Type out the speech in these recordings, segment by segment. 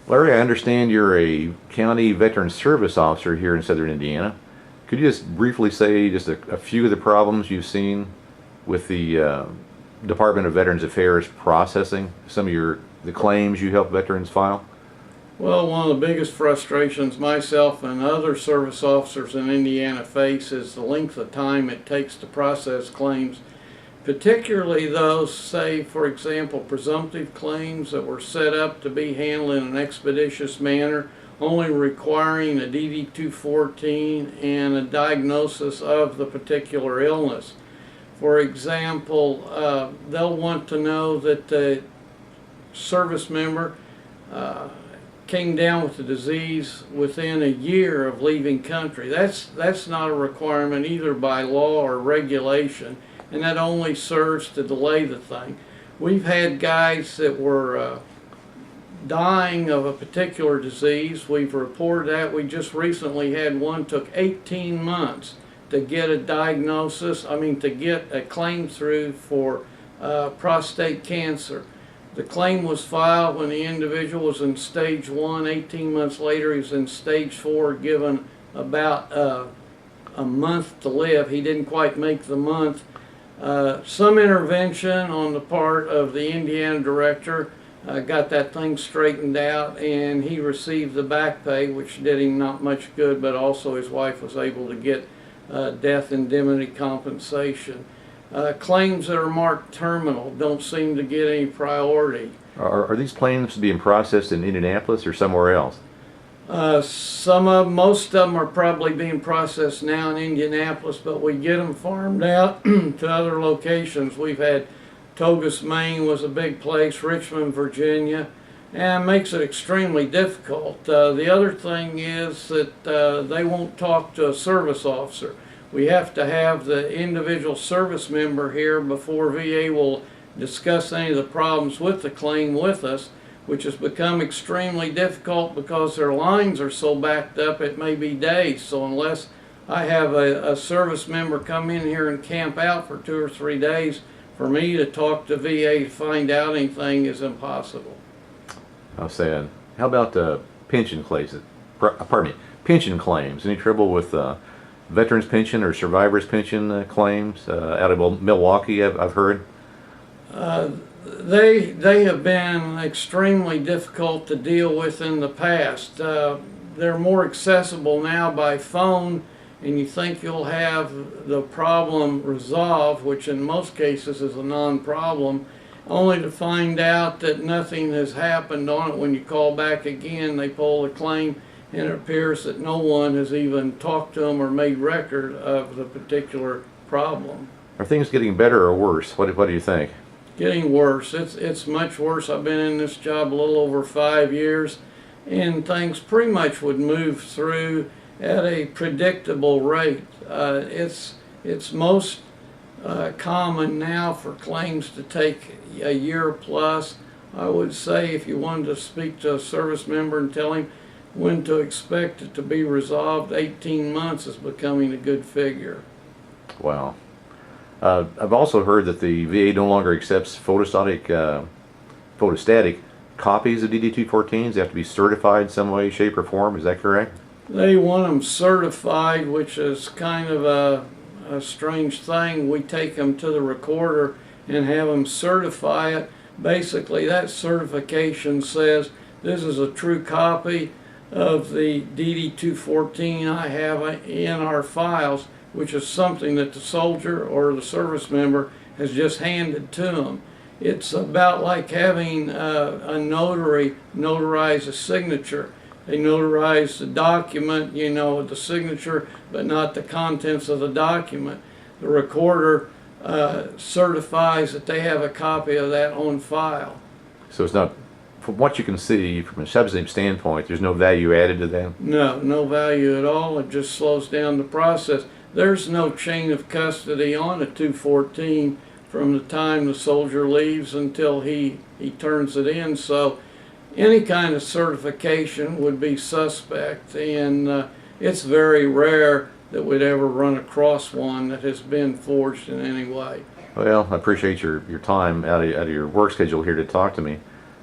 Larry, I understand you're a county veteran service officer here in southern Indiana. Could you just briefly say just a few of the problems you've seen with the Department of Veterans Affairs processing some of the claims you help veterans file? Well, one of the biggest frustrations myself and other service officers in Indiana face is the length of time it takes to process claims, particularly those, say, for example, presumptive claims that were set up to be handled in an expeditious manner, only requiring a DD-214 and a diagnosis of the particular illness. For example, they'll want to know that the service member came down with the disease within a year of leaving country. That's not a requirement either by law or regulation, and that only serves to delay the thing. We've had guys that were dying of a particular disease. We've reported that. We just recently had one took 18 months to get a diagnosis, to get a claim through for prostate cancer. The claim was filed when the individual was in stage 1. 18 months later, he was in stage 4, given about a month to live. He didn't quite make the month. Some intervention on the part of the Indiana director got that thing straightened out, and he received the back pay, which did him not much good, but also his wife was able to get death indemnity compensation. Claims that are marked terminal don't seem to get any priority. Are these claims being processed in Indianapolis or somewhere else? Most of them are probably being processed now in Indianapolis, but we get them farmed out to other locations. We've had Togus, Maine was a big place, Richmond, Virginia, and it makes it extremely difficult. The other thing is that they won't talk to a service officer. We have to have the individual service member here before VA will discuss any of the problems with the claim with us, which has become extremely difficult because their lines are so backed up it may be days. So unless I have a service member come in here and camp out for 2 or 3 days, for me to talk to VA to find out anything is impossible. How sad. How about pension claims? Pension claims. Any trouble with veterans pension or survivors pension claims out of Milwaukee? I've heard. They have been extremely difficult to deal with in the past. They're more accessible now by phone, and you think you'll have the problem resolved, which in most cases is a non-problem, only to find out that nothing has happened on it. When you call back again, they pull the claim, and it appears that no one has even talked to them or made record of the particular problem. Are things getting better or worse? What do you think? Getting worse. It's much worse. I've been in this job a little over 5 years, and things pretty much would move through at a predictable rate. It's most common now for claims to take a year plus. I would say if you wanted to speak to a service member and tell him when to expect it to be resolved, 18 months is becoming a good figure. Wow. I've also heard that the VA no longer accepts photostatic copies of DD-214s. They have to be certified in some way, shape, or form. Is that correct? They want them certified, which is kind of a strange thing. We take them to the recorder and have them certify it. Basically, that certification says this is a true copy of the DD-214 I have in our files, which is something that the soldier or the service member has just handed to them. It's about like having a notary notarize a signature. They notarize the document, the signature, but not the contents of the document. The recorder certifies that they have a copy of that on file. So it's not, from what you can see, from a substantive standpoint, there's no value added to them? No value at all. It just slows down the process. There's no chain of custody on a 214 from the time the soldier leaves until he turns it in. So any kind of certification would be suspect, and it's very rare that we'd ever run across one that has been forged in any way. Well, I appreciate your time out of your work schedule here to talk to me.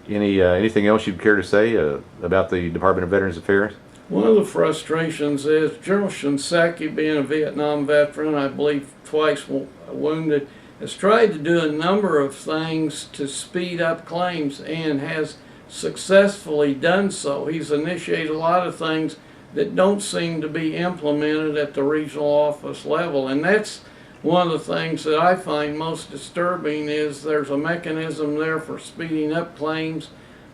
Anything else you'd care to say about the Department of Veterans Affairs? One of the frustrations is General Shinseki, being a Vietnam veteran, I believe twice wounded, has tried to do a number of things to speed up claims and has successfully done so. He's initiated a lot of things that don't seem to be implemented at the regional office level, and that's one of the things that I find most disturbing. Is there's a mechanism there for speeding up claims,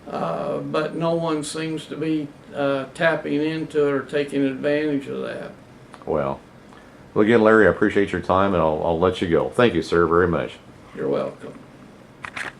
but no one seems to be tapping into it or taking advantage of that. Well, again, Larry, I appreciate your time, and I'll let you go. Thank you, sir, very much. You're welcome.